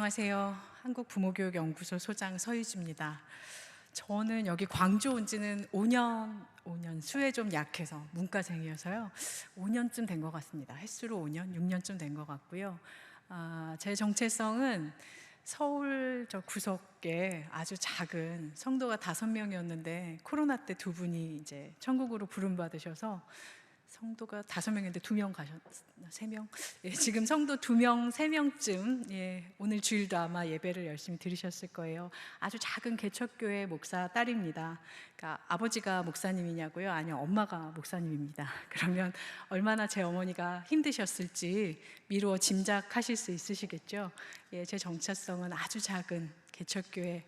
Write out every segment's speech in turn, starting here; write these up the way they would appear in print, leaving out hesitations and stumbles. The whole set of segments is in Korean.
안녕하세요. 한국부모교육연구소 소장 서유주입니다. 저는 여기 광주 온 지는 5년 수에 좀 약해서 문과생이어서요. 5년쯤 된 것 같습니다. 횟수로 5년, 6년쯤 된 것 같고요. 제 정체성은 서울 저 구석에 아주 작은 성도가 5명이었는데 코로나 때 두 분이 이제 천국으로 부름받으셔서 성도가 5명인데 2명 가셨나? 3명? 예, 지금 성도 2명, 3명쯤 오늘 주일도 아마 예배를 열심히 들으셨을 거예요. 아주 작은 개척교회 목사 딸입니다. 그러니까 아버지가 목사님이냐고요? 아니요, 엄마가 목사님입니다. 그러면 얼마나 제 어머니가 힘드셨을지 미루어 짐작하실 수 있으시겠죠? 제 정체성은 아주 작은 개척교회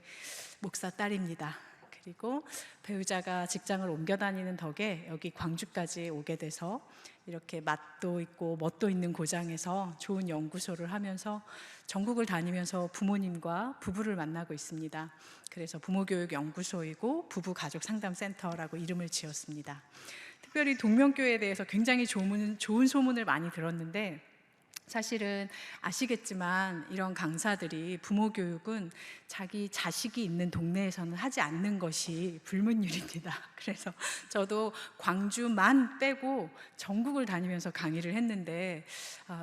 목사 딸입니다. 그리고 배우자가 직장을 옮겨 다니는 덕에 여기 광주까지 오게 돼서 이렇게 맛도 있고 멋도 있는 고장에서 좋은 연구소를 하면서 전국을 다니면서 부모님과 부부를 만나고 있습니다. 그래서 부모교육연구소이고 부부가족상담센터라고 이름을 지었습니다. 특별히 동명교회에 대해서 굉장히 좋은 소문을 많이 들었는데, 사실은 아시겠지만 이런 강사들이 부모 교육은 자기 자식이 있는 동네에서는 하지 않는 것이 불문율입니다. 그래서 저도 광주만 빼고 전국을 다니면서 강의를 했는데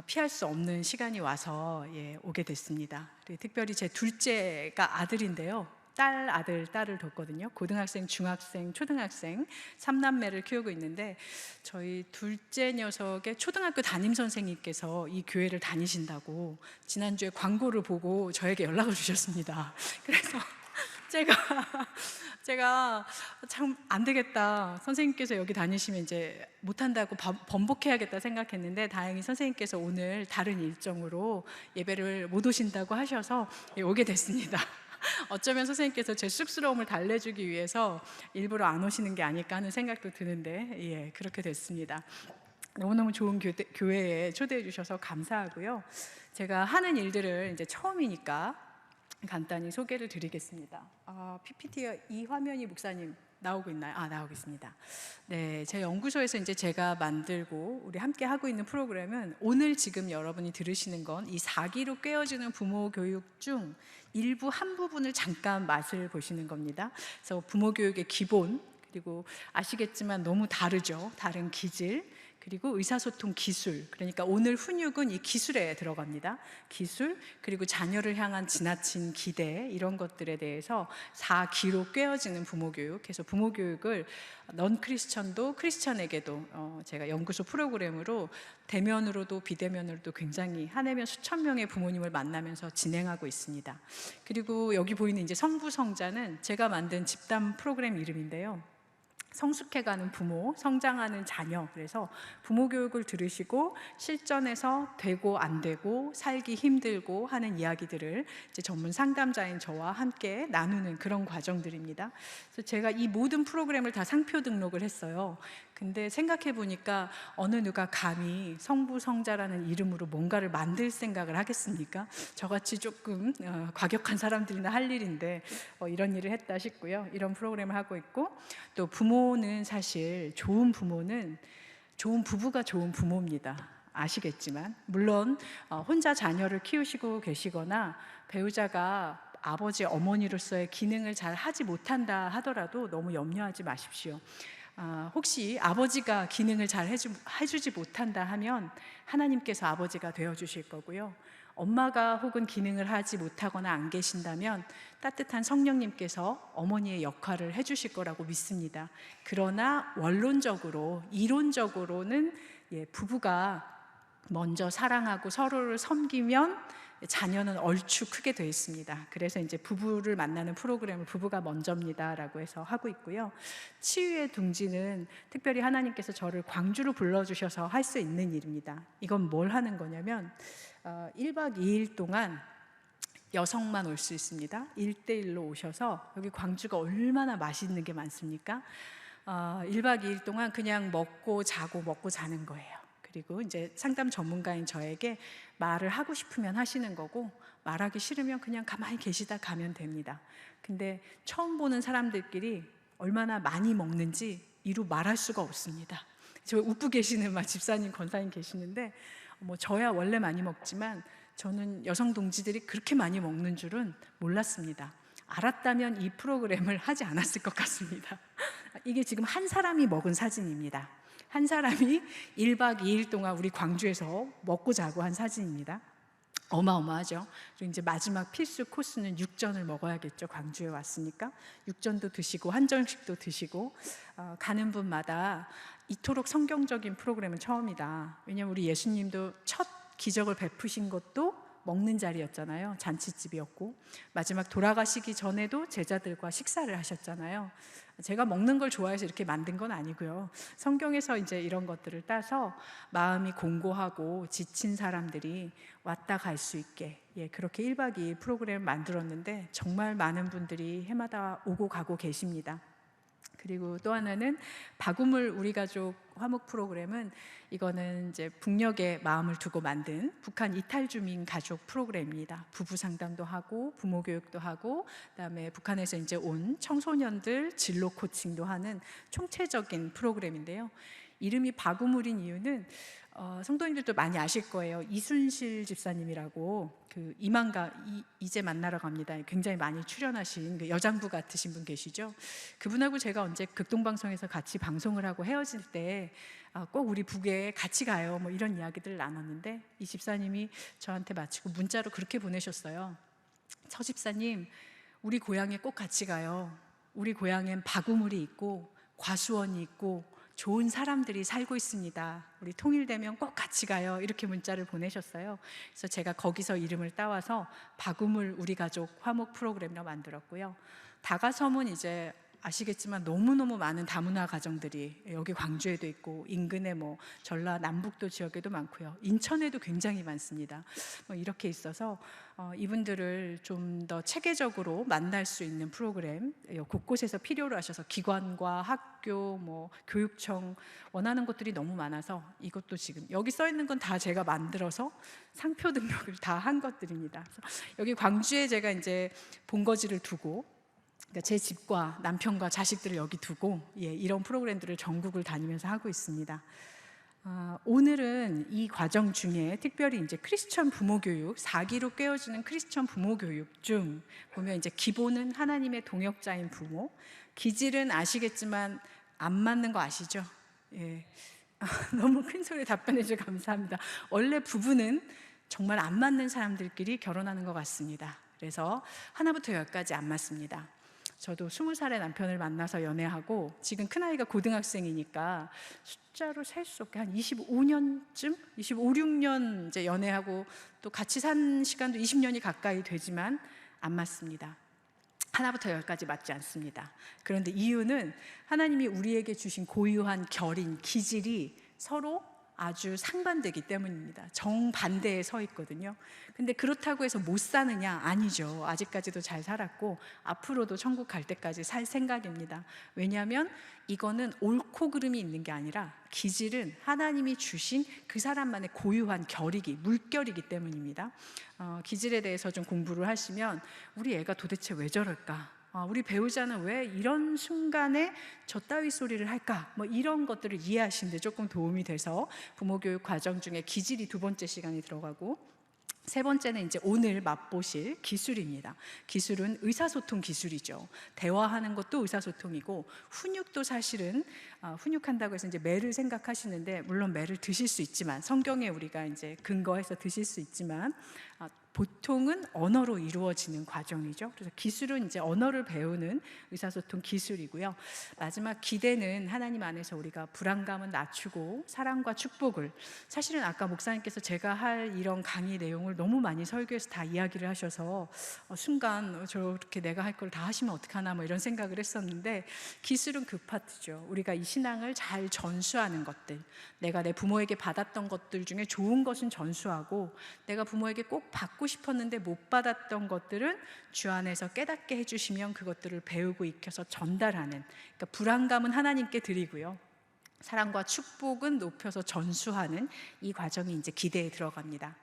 피할 수 없는 시간이 와서 오게 됐습니다. 특별히 제 둘째가 아들인데요. 아들, 딸을 뒀거든요. 고등학생, 중학생, 초등학생 3남매를 키우고 있는데, 저희 둘째 녀석의 초등학교 담임선생님께서 이 교회를 다니신다고 지난주에 광고를 보고 저에게 연락을 주셨습니다. 그래서 제가 참 안 되겠다, 선생님께서 여기 다니시면 이제 못한다고 번복해야겠다 생각했는데, 다행히 선생님께서 오늘 다른 일정으로 예배를 못 오신다고 하셔서 오게 됐습니다. 어쩌면 선생님께서 제 쑥스러움을 달래주기 위해서 일부러 안 오시는 게 아닐까 하는 생각도 드는데, 그렇게 됐습니다. 너무너무 좋은 교회에 초대해 주셔서 감사하고요. 제가 하는 일들을 이제 처음이니까 간단히 소개를 드리겠습니다. PPT 이 화면이 목사님 나오고 있나요? 나오고 있습니다. 네, 제 연구소에서 이제 제가 만들고 우리 함께 하고 있는 프로그램은, 오늘 지금 여러분이 들으시는 건 이 4기로 꿰어지는 부모 교육 중 일부 한 부분을 잠깐 맛을 보시는 겁니다. 그래서 부모 교육의 기본, 그리고 아시겠지만 너무 다르죠. 다른 기질, 그리고 의사소통 기술, 그러니까 오늘 훈육은 이 기술에 들어갑니다. 기술, 그리고 자녀를 향한 지나친 기대, 이런 것들에 대해서 4기로 꿰어지는 부모교육. 그래서 부모교육을 넌 크리스천도 크리스천에게도 제가 연구소 프로그램으로 대면으로도 비대면으로도 굉장히 한 해면 수천 명의 부모님을 만나면서 진행하고 있습니다. 그리고 여기 보이는 이제 성부성자는 제가 만든 집단 프로그램 이름인데요. 성숙해가는 부모, 성장하는 자녀. 그래서 부모 교육을 들으시고 실전에서 되고 안 되고 살기 힘들고 하는 이야기들을 이제 전문 상담자인 저와 함께 나누는 그런 과정들입니다. 그래서 제가 이 모든 프로그램을 다 상표 등록을 했어요. 근데 생각해 보니까 어느 누가 감히 성부성자라는 이름으로 뭔가를 만들 생각을 하겠습니까? 저같이 조금 과격한 사람들이나 할 일인데 이런 일을 했다 싶고요. 이런 프로그램을 하고 있고, 또 부모는 사실 좋은 부부가 좋은 부모입니다. 아시겠지만, 물론 혼자 자녀를 키우시고 계시거나 배우자가 아버지, 어머니로서의 기능을 잘 하지 못한다 하더라도 너무 염려하지 마십시오. 혹시 아버지가 기능을 잘 해주지 못한다 하면 하나님께서 아버지가 되어주실 거고요. 엄마가 혹은 기능을 하지 못하거나 안 계신다면 따뜻한 성령님께서 어머니의 역할을 해주실 거라고 믿습니다. 그러나 원론적으로, 이론적으로는 부부가 먼저 사랑하고 서로를 섬기면 자녀는 얼추 크게 되어 있습니다. 그래서 이제 부부를 만나는 프로그램을 부부가 먼저입니다라고 해서 하고 있고요. 치유의 둥지는 특별히 하나님께서 저를 광주로 불러주셔서 할 수 있는 일입니다. 이건 뭘 하는 거냐면 1박 2일 동안 여성만 올 수 있습니다. 1대1로 오셔서, 여기 광주가 얼마나 맛있는 게 많습니까? 1박 2일 동안 그냥 먹고 자고 먹고 자는 거예요. 그리고 이제 상담 전문가인 저에게 말을 하고 싶으면 하시는 거고, 말하기 싫으면 그냥 가만히 계시다 가면 됩니다. 근데 처음 보는 사람들끼리 얼마나 많이 먹는지 이루 말할 수가 없습니다. 저 웃고 계시는 집사님, 권사님 계시는데, 저야 원래 많이 먹지만 저는 여성 동지들이 그렇게 많이 먹는 줄은 몰랐습니다. 알았다면 이 프로그램을 하지 않았을 것 같습니다. 이게 지금 한 사람이 먹은 사진입니다. 한 사람이 1박 2일 동안 우리 광주에서 먹고 자고 한 사진입니다. 어마어마하죠. 그리고 이제 마지막 필수 코스는 육전을 먹어야겠죠. 광주에 왔으니까 육전도 드시고 한정식도 드시고, 가는 분마다 이토록 성경적인 프로그램은 처음이다. 왜냐하면 우리 예수님도 첫 기적을 베푸신 것도 먹는 자리였잖아요. 잔치집이었고, 마지막 돌아가시기 전에도 제자들과 식사를 하셨잖아요. 제가 먹는 걸 좋아해서 이렇게 만든 건 아니고요. 성경에서 이제 이런 것들을 따서 마음이 공고하고 지친 사람들이 왔다 갈 수 있게, 그렇게 1박 2일 프로그램을 만들었는데 정말 많은 분들이 해마다 오고 가고 계십니다. 그리고 또 하나는 박우물 우리 가족 화목 프로그램은, 이거는 이제 북녘에 마음을 두고 만든 북한 이탈 주민 가족 프로그램입니다. 부부 상담도 하고 부모 교육도 하고, 그다음에 북한에서 이제 온 청소년들 진로 코칭도 하는 총체적인 프로그램인데요. 이름이 박우물인 이유는 성도님들도 많이 아실 거예요. 이순실 집사님이라고, 그 이만가 이제 만나러 갑니다, 굉장히 많이 출연하신 그 여장부 같으신 분 계시죠. 그분하고 제가 언제 극동방송에서 같이 방송을 하고 헤어질 때 꼭 우리 북에 같이 가요, 뭐 이런 이야기들을 나눴는데, 이 집사님이 저한테 마치고 문자로 그렇게 보내셨어요. 서 집사님, 우리 고향에 꼭 같이 가요. 우리 고향엔 박우물이 있고 과수원이 있고 좋은 사람들이 살고 있습니다. 우리 통일되면 꼭 같이 가요. 이렇게 문자를 보내셨어요. 그래서 제가 거기서 이름을 따와서 박우물 우리 가족 화목 프로그램으로 만들었고요. 다가섬은 이제 아시겠지만 너무너무 많은 다문화 가정들이 여기 광주에도 있고, 인근에 뭐 전라 남북도 지역에도 많고요. 인천에도 굉장히 많습니다. 이렇게 있어서 이분들을 좀 더 체계적으로 만날 수 있는 프로그램, 곳곳에서 필요로 하셔서 기관과 학교, 뭐 교육청 원하는 것들이 너무 많아서, 이것도 지금 여기 써 있는 건 다 제가 만들어서 상표 등록을 다 한 것들입니다. 그래서 여기 광주에 제가 이제 본거지를 두고, 그러니까 제 집과 남편과 자식들을 여기 두고 이런 프로그램들을 전국을 다니면서 하고 있습니다. 오늘은 이 과정 중에 특별히 이제 크리스천 부모 교육, 4기로 꿰어지는 크리스천 부모 교육 중 보면, 이제 기본은 하나님의 동역자인 부모, 기질은 아시겠지만 안 맞는 거 아시죠? 너무 큰 소리 답변해 주셔서 감사합니다. 원래 부부는 정말 안 맞는 사람들끼리 결혼하는 것 같습니다. 그래서 하나부터 열까지 안 맞습니다. 저도 20살의 남편을 만나서 연애하고, 지금 큰아이가 고등학생이니까 숫자로 셀 수 없게 한 25년쯤? 25, 6년 이제 연애하고 또 같이 산 시간도 20년이 가까이 되지만 안 맞습니다. 하나부터 열까지 맞지 않습니다. 그런데 이유는 하나님이 우리에게 주신 고유한 결인, 기질이 서로 아주 상반되기 때문입니다. 정반대에 서 있거든요. 근데 그렇다고 해서 못 사느냐? 아니죠. 아직까지도 잘 살았고 앞으로도 천국 갈 때까지 살 생각입니다. 왜냐하면 이거는 옳고 그름이 있는 게 아니라, 기질은 하나님이 주신 그 사람만의 고유한 결이기, 물결이기 때문입니다. 기질에 대해서 좀 공부를 하시면, 우리 애가 도대체 왜 저럴까? 우리 배우자는 왜 이런 순간에 저 따위 소리를 할까? 뭐 이런 것들을 이해하시는 데 조금 도움이 돼서 부모교육 과정 중에 기질이 2번째 시간이 들어가고, 3번째는 이제 오늘 맛보실 기술입니다. 기술은 의사소통 기술이죠. 대화하는 것도 의사소통이고, 훈육도 사실은 훈육한다고 해서 이제 매를 생각하시는데, 물론 매를 드실 수 있지만, 성경에 우리가 이제 근거해서 드실 수 있지만, 보통은 언어로 이루어지는 과정이죠. 그래서 기술은 이제 언어를 배우는 의사소통 기술이고요. 마지막 기대는 하나님 안에서 우리가 불안감은 낮추고 사랑과 축복을, 사실은 아까 목사님께서 제가 할 이런 강의 내용을 너무 많이 설교에서 다 이야기를 하셔서 순간 저렇게 내가 할 걸 다 하시면 어떡하나 뭐 이런 생각을 했었는데, 기술은 그 파트죠. 우리가 이 신앙을 잘 전수하는 것들, 내가 내 부모에게 받았던 것들 중에 좋은 것은 전수하고, 내가 부모에게 꼭 받고 싶었는데 못 받았던 것들은 주 안에서 깨닫게 해주시면 그것들을 배우고 익혀서 전달하는, 그러니까 불안감은 하나님께 드리고요, 사랑과 축복은 높여서 전수하는 이 과정이 이제 기대에 들어갑니다.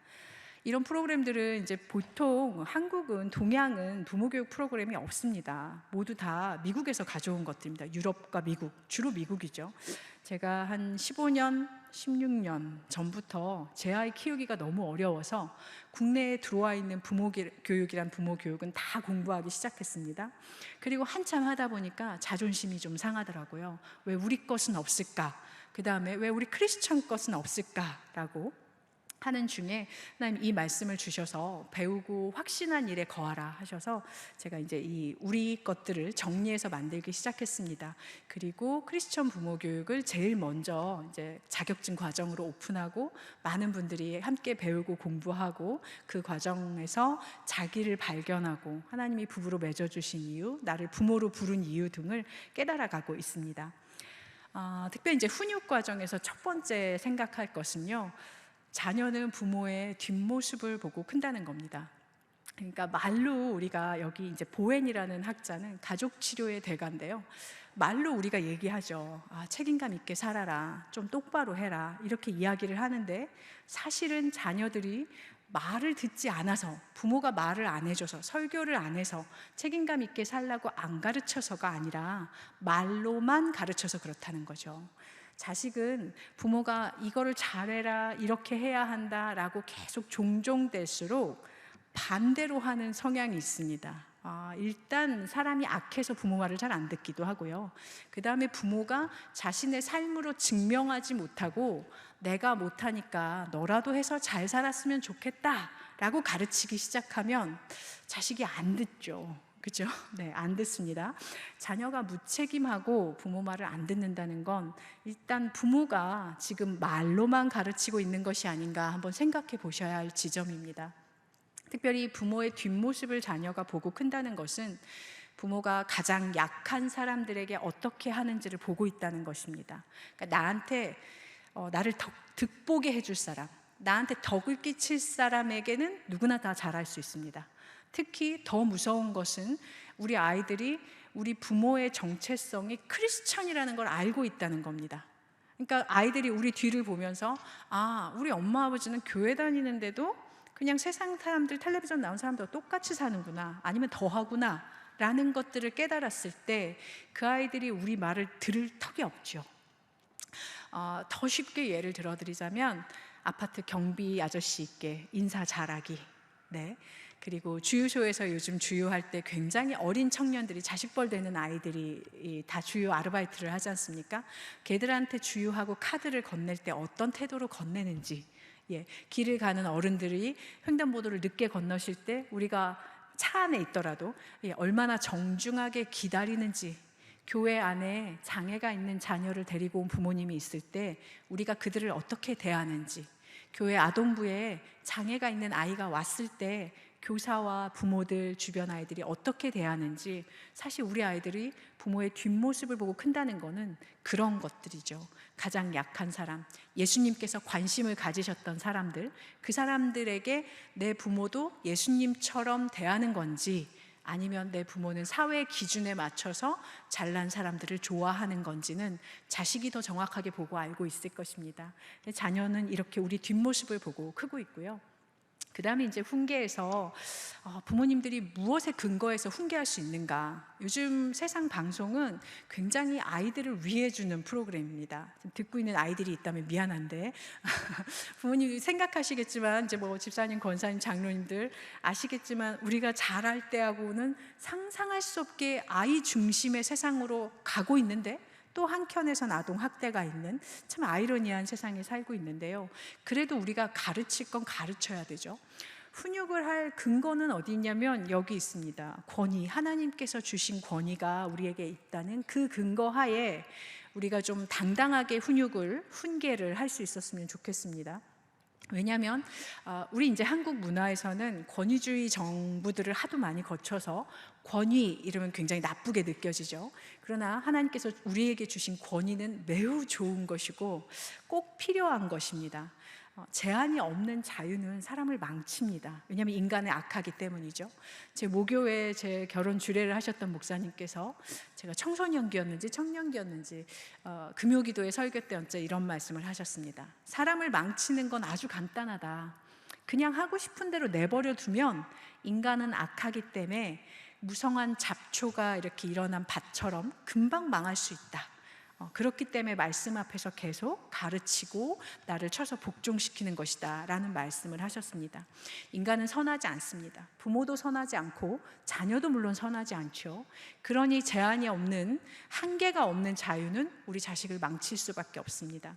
이런 프로그램들은 이제 보통 한국은, 동양은 부모 교육 프로그램이 없습니다. 모두 다 미국에서 가져온 것들입니다. 유럽과 미국, 주로 미국이죠. 제가 한 15년, 16년 전부터 제 아이 키우기가 너무 어려워서 국내에 들어와 있는 부모 교육은 다 공부하기 시작했습니다. 그리고 한참 하다 보니까 자존심이 좀 상하더라고요. 왜 우리 것은 없을까? 그 다음에 왜 우리 크리스천 것은 없을까라고 하는 중에 하나님 이 말씀을 주셔서 배우고 확신한 일에 거하라 하셔서 제가 이제 이 우리 것들을 정리해서 만들기 시작했습니다. 그리고 크리스천 부모 교육을 제일 먼저 이제 자격증 과정으로 오픈하고 많은 분들이 함께 배우고 공부하고 그 과정에서 자기를 발견하고 하나님이 부부로 맺어주신 이유, 나를 부모로 부른 이유 등을 깨달아가고 있습니다. 특별히 이제 훈육 과정에서 첫 번째 생각할 것은요, 자녀는 부모의 뒷모습을 보고 큰다는 겁니다. 그러니까 말로 우리가 여기 이제 보웬이라는 학자는 가족 치료의 대가인데요. 말로 우리가 얘기하죠. 책임감 있게 살아라, 좀 똑바로 해라, 이렇게 이야기를 하는데 사실은 자녀들이 말을 듣지 않아서, 부모가 말을 안 해줘서, 설교를 안 해서 책임감 있게 살라고 안 가르쳐서가 아니라 말로만 가르쳐서 그렇다는 거죠. 자식은 부모가 이거를 잘해라, 이렇게 해야 한다라고 계속 종종될수록 반대로 하는 성향이 있습니다. 일단 사람이 악해서 부모 말을 잘 안 듣기도 하고요. 그 다음에 부모가 자신의 삶으로 증명하지 못하고 내가 못하니까 너라도 해서 잘 살았으면 좋겠다라고 가르치기 시작하면 자식이 안 듣죠. 그죠? 네, 안 듣습니다. 자녀가 무책임하고 부모 말을 안 듣는다는 건 일단 부모가 지금 말로만 가르치고 있는 것이 아닌가 한번 생각해 보셔야 할 지점입니다. 특별히 부모의 뒷모습을 자녀가 보고 큰다는 것은 부모가 가장 약한 사람들에게 어떻게 하는지를 보고 있다는 것입니다. 그러니까 나한테 나를 득보게 해줄 사람, 나한테 덕을 끼칠 사람에게는 누구나 다 잘할 수 있습니다. 특히 더 무서운 것은 우리 아이들이 우리 부모의 정체성이 크리스천이라는 걸 알고 있다는 겁니다. 그러니까 아이들이 우리 뒤를 보면서 우리 엄마 아버지는 교회 다니는데도 그냥 세상 사람들, 텔레비전 나온 사람들과 똑같이 사는구나, 아니면 더 하구나 라는 것들을 깨달았을 때 그 아이들이 우리 말을 들을 턱이 없죠. 더 쉽게 예를 들어드리자면 아파트 경비 아저씨께 인사 잘하기, 네. 그리고 주유소에서 요즘 주유할 때 굉장히 어린 청년들이, 자식벌 되는 아이들이 다 주유 아르바이트를 하지 않습니까? 걔들한테 주유하고 카드를 건넬 때 어떤 태도로 건네는지, 길을 가는 어른들이 횡단보도를 늦게 건너실 때 우리가 차 안에 있더라도 얼마나 정중하게 기다리는지, 교회 안에 장애가 있는 자녀를 데리고 온 부모님이 있을 때 우리가 그들을 어떻게 대하는지, 교회 아동부에 장애가 있는 아이가 왔을 때 교사와 부모들, 주변 아이들이 어떻게 대하는지, 사실 우리 아이들이 부모의 뒷모습을 보고 큰다는 것은 그런 것들이죠. 가장 약한 사람, 예수님께서 관심을 가지셨던 사람들, 그 사람들에게 내 부모도 예수님처럼 대하는 건지, 아니면 내 부모는 사회 기준에 맞춰서 잘난 사람들을 좋아하는 건지는 자식이 더 정확하게 보고 알고 있을 것입니다. 자녀는 이렇게 우리 뒷모습을 보고 크고 있고요. 그 다음에 이제 훈계에서 부모님들이 무엇에 근거해서 훈계할 수 있는가. 요즘 세상 방송은 굉장히 아이들을 위해주는 프로그램입니다. 듣고 있는 아이들이 있다면 미안한데 부모님이 생각하시겠지만, 이제 뭐 집사님, 권사님, 장로님들 아시겠지만 우리가 자랄 때하고는 상상할 수 없게 아이 중심의 세상으로 가고 있는데, 또 한켠에선 아동학대가 있는 참 아이러니한 세상에 살고 있는데요. 그래도 우리가 가르칠 건 가르쳐야 되죠. 훈육을 할 근거는 어디 있냐면 여기 있습니다. 권위, 하나님께서 주신 권위가 우리에게 있다는 그 근거 하에 우리가 좀 당당하게 훈계를 할 수 있었으면 좋겠습니다. 왜냐하면 우리 이제 한국 문화에서는 권위주의 정부들을 하도 많이 거쳐서 권위 이러면 굉장히 나쁘게 느껴지죠. 그러나 하나님께서 우리에게 주신 권위는 매우 좋은 것이고 꼭 필요한 것입니다. 제한이 없는 자유는 사람을 망칩니다. 왜냐하면 인간은 악하기 때문이죠. 제 모교회 제 결혼 주례를 하셨던 목사님께서 제가 청소년기였는지 청년기였는지 금요기도에 설교 때 언제 이런 말씀을 하셨습니다. 사람을 망치는 건 아주 간단하다. 그냥 하고 싶은 대로 내버려 두면 인간은 악하기 때문에 무성한 잡초가 이렇게 일어난 밭처럼 금방 망할 수 있다. 그렇기 때문에 말씀 앞에서 계속 가르치고 나를 쳐서 복종시키는 것이다 라는 말씀을 하셨습니다. 인간은 선하지 않습니다. 부모도 선하지 않고 자녀도 물론 선하지 않죠. 그러니 제한이 없는, 한계가 없는 자유는 우리 자식을 망칠 수밖에 없습니다.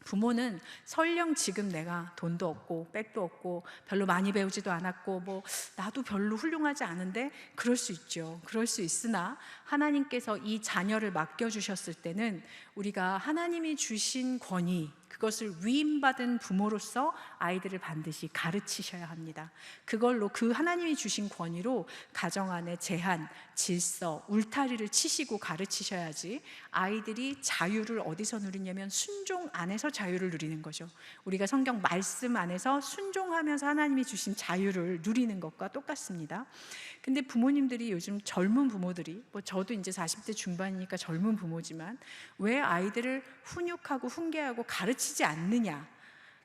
부모는 설령 지금 내가 돈도 없고 백도 없고 별로 많이 배우지도 않았고 뭐 나도 별로 훌륭하지 않은데 그럴 수 있죠. 그럴 수 있으나 하나님께서 이 자녀를 맡겨주셨을 때는 우리가 하나님이 주신 권위, 그것을 위임받은 부모로서 아이들을 반드시 가르치셔야 합니다. 그걸로, 그 하나님이 주신 권위로 가정 안에 제한, 질서, 울타리를 치시고 가르치셔야지 아이들이 자유를 어디서 누리냐면 순종 안에서 자유를 누리는 거죠. 우리가 성경 말씀 안에서 순종하면서 하나님이 주신 자유를 누리는 것과 똑같습니다. 근데 부모님들이, 요즘 젊은 부모들이, 뭐 저도 이제 40대 중반이니까 젊은 부모지만 왜 아이들을 훈육하고 훈계하고 가르치지 않느냐,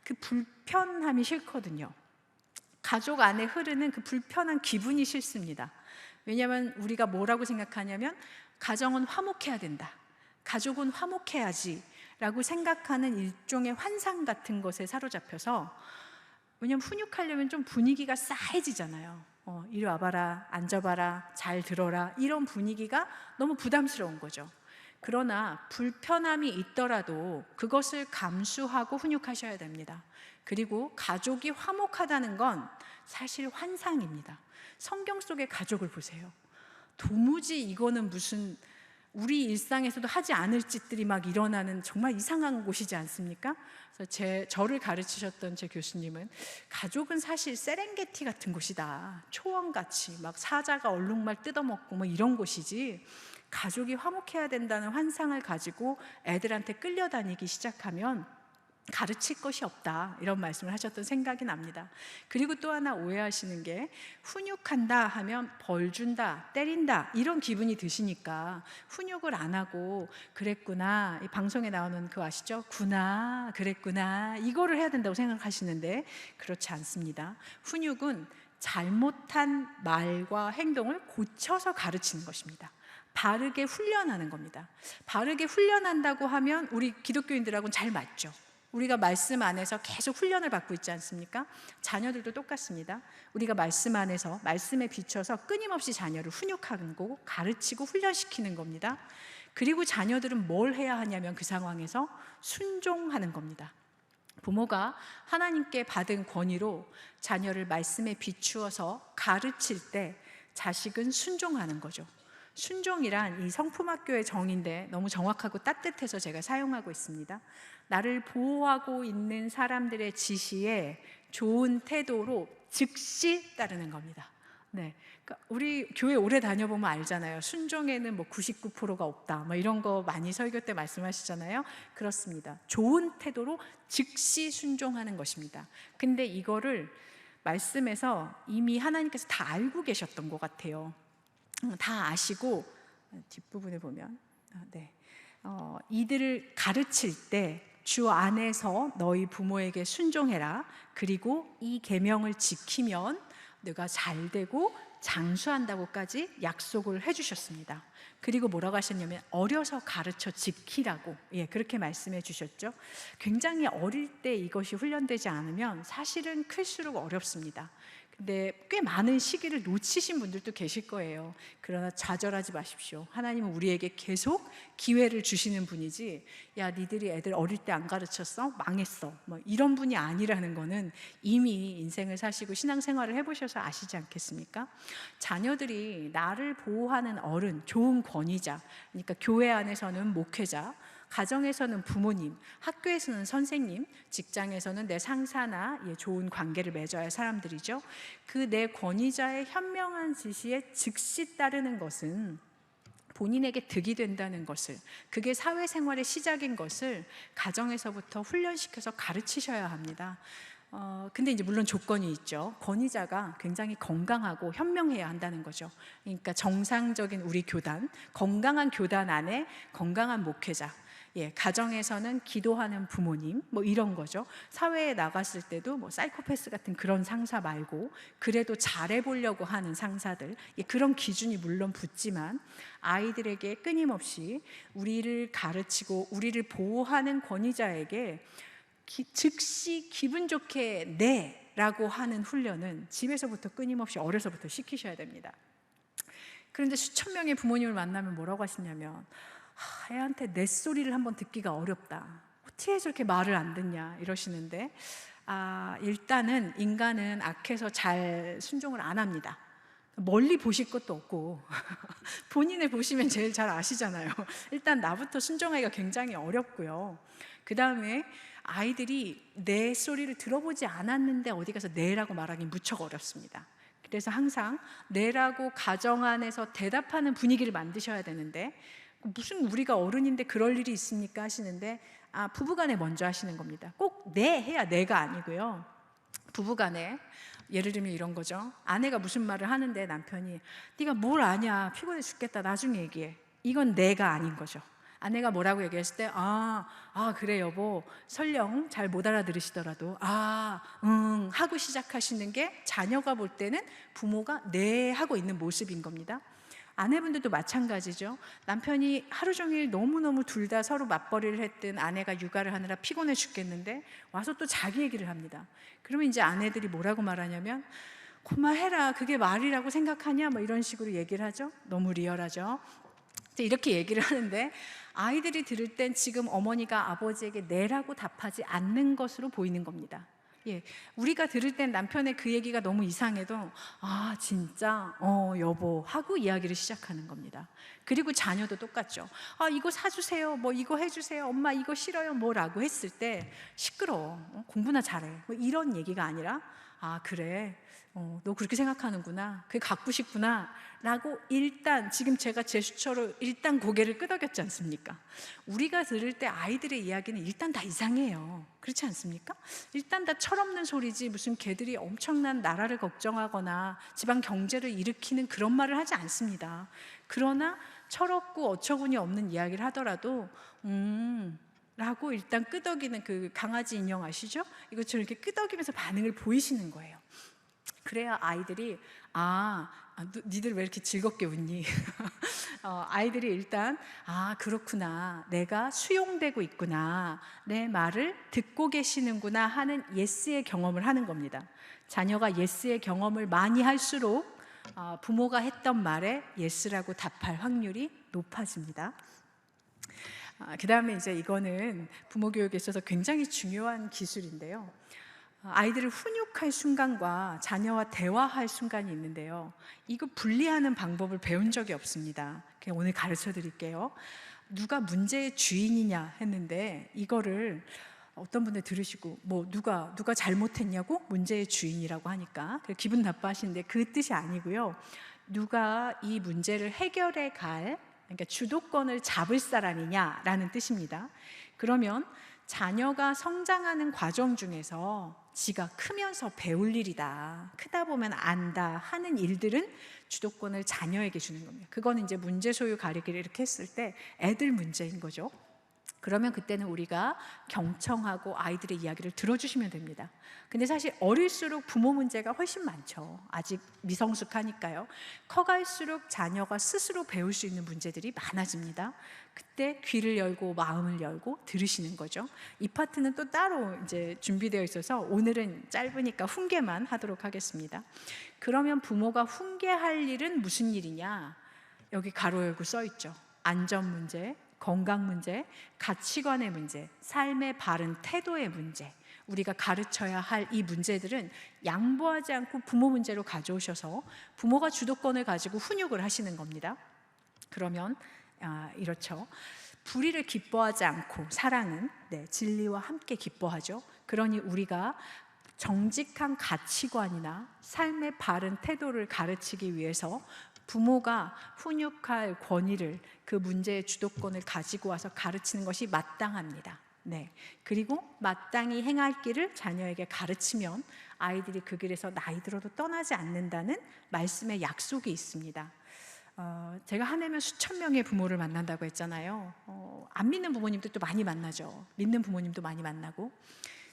그 불편함이 싫거든요. 가족 안에 흐르는 그 불편한 기분이 싫습니다. 왜냐하면 우리가 뭐라고 생각하냐면 가정은 화목해야 된다, 가족은 화목해야지 라고 생각하는 일종의 환상 같은 것에 사로잡혀서, 왜냐하면 훈육하려면 좀 분위기가 싸해지잖아요. 이리 와봐라, 앉아봐라, 잘 들어라, 이런 분위기가 너무 부담스러운 거죠. 그러나 불편함이 있더라도 그것을 감수하고 훈육하셔야 됩니다. 그리고 가족이 화목하다는 건 사실 환상입니다. 성경 속의 가족을 보세요. 도무지 이거는 무슨 우리 일상에서도 하지 않을 짓들이 막 일어나는 정말 이상한 곳이지 않습니까? 그래서 저를 가르치셨던 제 교수님은 가족은 사실 세렝게티 같은 곳이다, 초원같이 막 사자가 얼룩말 뜯어먹고 뭐 이런 곳이지, 가족이 화목해야 된다는 환상을 가지고 애들한테 끌려다니기 시작하면 가르칠 것이 없다, 이런 말씀을 하셨던 생각이 납니다. 그리고 또 하나 오해하시는 게, 훈육한다 하면 벌 준다, 때린다 이런 기분이 드시니까 훈육을 안 하고 그랬구나, 이 방송에 나오는 그 아시죠? 구나, 그랬구나, 이거를 해야 된다고 생각하시는데 그렇지 않습니다. 훈육은 잘못한 말과 행동을 고쳐서 가르치는 것입니다. 바르게 훈련하는 겁니다. 바르게 훈련한다고 하면 우리 기독교인들하고는 잘 맞죠. 우리가 말씀 안에서 계속 훈련을 받고 있지 않습니까? 자녀들도 똑같습니다. 우리가 말씀 안에서, 말씀에 비춰서 끊임없이 자녀를 훈육하고 가르치고 훈련시키는 겁니다. 그리고 자녀들은 뭘 해야 하냐면 그 상황에서 순종하는 겁니다. 부모가 하나님께 받은 권위로 자녀를 말씀에 비추어서 가르칠 때 자식은 순종하는 거죠. 순종이란 이 성품학교의 정의인데 너무 정확하고 따뜻해서 제가 사용하고 있습니다. 나를 보호하고 있는 사람들의 지시에 좋은 태도로 즉시 따르는 겁니다. 네, 그러니까 우리 교회 오래 다녀보면 알잖아요. 순종에는 뭐 99%가 없다, 뭐 이런 거 많이 설교 때 말씀하시잖아요. 그렇습니다. 좋은 태도로 즉시 순종하는 것입니다. 근데 이거를 말씀에서 이미 하나님께서 다 알고 계셨던 것 같아요. 다 아시고, 뒷부분에 보면 이들을 가르칠 때 주 안에서 너희 부모에게 순종해라, 그리고 이 계명을 지키면 너가 잘되고 장수한다고까지 약속을 해주셨습니다. 그리고 뭐라고 하셨냐면 어려서 가르쳐 지키라고, 그렇게 말씀해 주셨죠. 굉장히 어릴 때 이것이 훈련되지 않으면 사실은 클수록 어렵습니다. 근데 꽤 많은 시기를 놓치신 분들도 계실 거예요. 그러나 좌절하지 마십시오. 하나님은 우리에게 계속 기회를 주시는 분이지, 야 니들이 애들 어릴 때 안 가르쳤어? 망했어, 뭐 이런 분이 아니라는 거는 이미 인생을 사시고 신앙생활을 해보셔서 아시지 않겠습니까? 자녀들이 나를 보호하는 어른, 좋은 권위자, 그러니까 교회 안에서는 목회자, 가정에서는 부모님, 학교에서는 선생님, 직장에서는 내 상사나 좋은 관계를 맺어야 할 사람들이죠. 그 내 권위자의 현명한 지시에 즉시 따르는 것은 본인에게 득이 된다는 것을, 그게 사회생활의 시작인 것을 가정에서부터 훈련시켜서 가르치셔야 합니다. 근데 이제 물론 조건이 있죠. 권위자가 굉장히 건강하고 현명해야 한다는 거죠. 그러니까 정상적인 우리 교단, 건강한 교단 안에 건강한 목회자, 가정에서는 기도하는 부모님, 뭐 이런 거죠. 사회에 나갔을 때도 뭐 사이코패스 같은 그런 상사 말고 그래도 잘해보려고 하는 상사들, 그런 기준이 물론 붙지만 아이들에게 끊임없이 우리를 가르치고 우리를 보호하는 권위자에게 즉시 기분 좋게 네 라고 하는 훈련은 집에서부터 끊임없이 어려서부터 시키셔야 됩니다. 그런데 수천 명의 부모님을 만나면 뭐라고 하시냐면, 애한테 내 소리를 한번 듣기가 어렵다, 어떻게 저렇게 말을 안 듣냐 이러시는데, 일단은 인간은 악해서 잘 순종을 안 합니다. 멀리 보실 것도 없고 본인을 보시면 제일 잘 아시잖아요. 일단 나부터 순종하기가 굉장히 어렵고요. 그 다음에 아이들이 내 소리를 들어보지 않았는데 어디 가서 네라고 말하기 무척 어렵습니다. 그래서 항상 네라고 가정 안에서 대답하는 분위기를 만드셔야 되는데, 무슨 우리가 어른인데 그럴 일이 있습니까 하시는데, 부부간에 먼저 하시는 겁니다. 꼭 네 해야 네가 아니고요. 부부간에 예를 들면 이런 거죠. 아내가 무슨 말을 하는데 남편이 네가 뭘 아냐, 피곤해 죽겠다, 나중에 얘기해. 이건 네가 아닌 거죠. 아내가 뭐라고 얘기했을 때 그래 여보, 설령 잘 못 알아들으시더라도 응 하고 시작하시는 게 자녀가 볼 때는 부모가 네 하고 있는 모습인 겁니다. 아내분들도 마찬가지죠. 남편이 하루 종일 너무너무 둘 다 서로 맞벌이를 했든 아내가 육아를 하느라 피곤해 죽겠는데 와서 또 자기 얘기를 합니다. 그러면 이제 아내들이 뭐라고 말하냐면, 그만해라, 그게 말이라고 생각하냐, 뭐 이런 식으로 얘기를 하죠. 너무 리얼하죠. 이렇게 얘기를 하는데 아이들이 들을 땐 지금 어머니가 아버지에게 네라고 답하지 않는 것으로 보이는 겁니다. 우리가 들을 땐 남편의 그 얘기가 너무 이상해도 진짜 여보 하고 이야기를 시작하는 겁니다. 그리고 자녀도 똑같죠. 이거 사주세요, 뭐 이거 해주세요, 엄마 이거 싫어요, 뭐라고 했을 때 시끄러워, 공부나 잘해, 뭐 이런 얘기가 아니라 그래, 너 그렇게 생각하는구나, 그게 갖고 싶구나 라고 일단 지금 제가 제스처로 일단 고개를 끄덕였지 않습니까? 우리가 들을 때 아이들의 이야기는 일단 다 이상해요. 그렇지 않습니까? 일단 다 철없는 소리지 무슨 걔들이 엄청난 나라를 걱정하거나 지방 경제를 일으키는 그런 말을 하지 않습니다. 그러나 철없고 어처구니 없는 이야기를 하더라도 라고 일단 끄덕이는 그 강아지 인형 아시죠? 이것처럼 이렇게 끄덕이면서 반응을 보이시는 거예요. 그래야 아이들이 니들 왜 이렇게 즐겁게 웃니? 아이들이 일단 그렇구나, 내가 수용되고 있구나, 내 말을 듣고 계시는구나 하는 예스의 경험을 하는 겁니다. 자녀가 예스의 경험을 많이 할수록 부모가 했던 말에 예스라고 답할 확률이 높아집니다. 그 다음에 이제 이거는 부모 교육에 있어서 굉장히 중요한 기술인데요. 아이들을 훈육할 순간과 자녀와 대화할 순간이 있는데요. 이거 분리하는 방법을 배운 적이 없습니다. 그냥 오늘 가르쳐 드릴게요. 누가 문제의 주인이냐 했는데, 이거를 어떤 분들 들으시고 누가 잘못했냐고 문제의 주인이라고 하니까 기분 나빠하시는데 그 뜻이 아니고요. 누가 이 문제를 해결해 갈, 그러니까 주도권을 잡을 사람이냐라는 뜻입니다. 그러면 자녀가 성장하는 과정 중에서 지가 크면서 배울 일이다, 크다 보면 안다 하는 일들은 주도권을 자녀에게 주는 겁니다. 그거는 이제 문제 소유 가리기를 이렇게 했을 때 애들 문제인 거죠. 그러면 그때는 우리가 경청하고 아이들의 이야기를 들어주시면 됩니다. 근데 사실 어릴수록 부모 문제가 훨씬 많죠. 아직 미성숙하니까요. 커갈수록 자녀가 스스로 배울 수 있는 문제들이 많아집니다. 그때 귀를 열고 마음을 열고 들으시는 거죠. 이 파트는 또 따로 이제 준비되어 있어서 오늘은 짧으니까 훈계만 하도록 하겠습니다. 그러면 부모가 훈계할 일은 무슨 일이냐? 여기 가로 열고 써 있죠. 안전 문제, 건강 문제, 가치관의 문제, 삶의 바른 태도의 문제, 우리가 가르쳐야 할 이 문제들은 양보하지 않고 부모 문제로 가져오셔서 부모가 주도권을 가지고 훈육을 하시는 겁니다. 그러면 이렇죠. 불의를 기뻐하지 않고 사랑은 진리와 함께 기뻐하죠. 그러니 우리가 정직한 가치관이나 삶의 바른 태도를 가르치기 위해서 부모가 훈육할 권위를, 그 문제의 주도권을 가지고 와서 가르치는 것이 마땅합니다. 그리고 마땅히 행할 길을 자녀에게 가르치면 아이들이 그 길에서 나이 들어도 떠나지 않는다는 말씀의 약속이 있습니다. 제가 한 해면 수천 명의 부모를 만난다고 했잖아요. 안 믿는 부모님도 또 많이 만나죠. 믿는 부모님도 많이 만나고.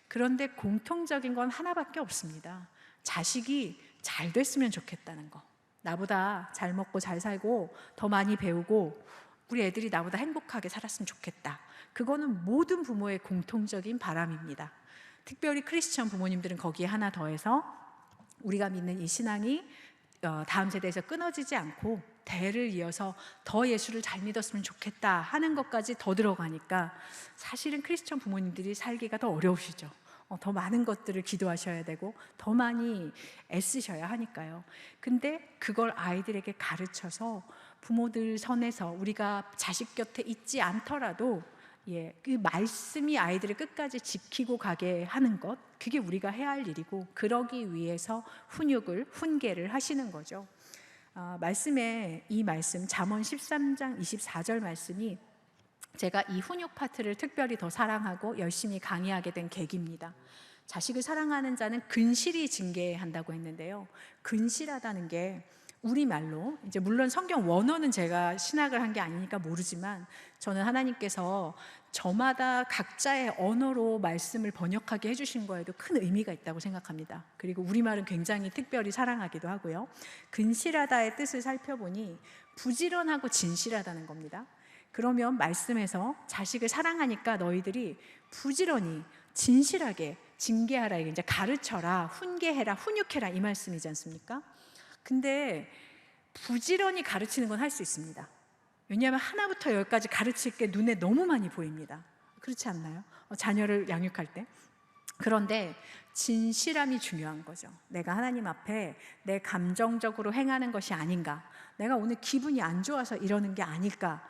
그런데 공통적인 건 하나밖에 없습니다. 자식이 잘 됐으면 좋겠다는 거. 나보다 잘 먹고 잘 살고 더 많이 배우고 우리 애들이 나보다 행복하게 살았으면 좋겠다. 그거는 모든 부모의 공통적인 바람입니다. 특별히 크리스천 부모님들은 거기에 하나 더해서 우리가 믿는 이 신앙이 다음 세대에서 끊어지지 않고 대를 이어서 더 예수를 잘 믿었으면 좋겠다 하는 것까지 더 들어가니까 사실은 크리스천 부모님들이 살기가 더 어려우시죠. 더 많은 것들을 기도하셔야 되고 더 많이 애쓰셔야 하니까요. 근데 그걸 아이들에게 가르쳐서 부모들 선에서 우리가 자식 곁에 있지 않더라도 그 말씀이 아이들을 끝까지 지키고 가게 하는 것, 그게 우리가 해야 할 일이고, 그러기 위해서 훈계를 하시는 거죠. 말씀에 이 말씀 잠언 13장 24절 말씀이 제가 이 훈육 파트를 특별히 더 사랑하고 열심히 강의하게 된 계기입니다. 자식을 사랑하는 자는 근실히 징계한다고 했는데요. 근실하다는 게 우리말로, 이제 물론 성경 원어는 제가 신학을 한 게 아니니까 모르지만 저는 하나님께서 저마다 각자의 언어로 말씀을 번역하게 해주신 거에도 큰 의미가 있다고 생각합니다. 그리고 우리말은 굉장히 특별히 사랑하기도 하고요. 근실하다의 뜻을 살펴보니 부지런하고 진실하다는 겁니다. 그러면 말씀에서 자식을 사랑하니까 너희들이 부지런히 진실하게 징계하라, 이제 가르쳐라, 훈계해라, 훈육해라 이 말씀이지 않습니까? 근데 부지런히 가르치는 건 할 수 있습니다. 왜냐하면 하나부터 열까지 가르칠 게 눈에 너무 많이 보입니다. 그렇지 않나요? 자녀를 양육할 때. 그런데 진실함이 중요한 거죠. 내가 하나님 앞에 내 감정적으로 행하는 것이 아닌가, 내가 오늘 기분이 안 좋아서 이러는 게 아닐까.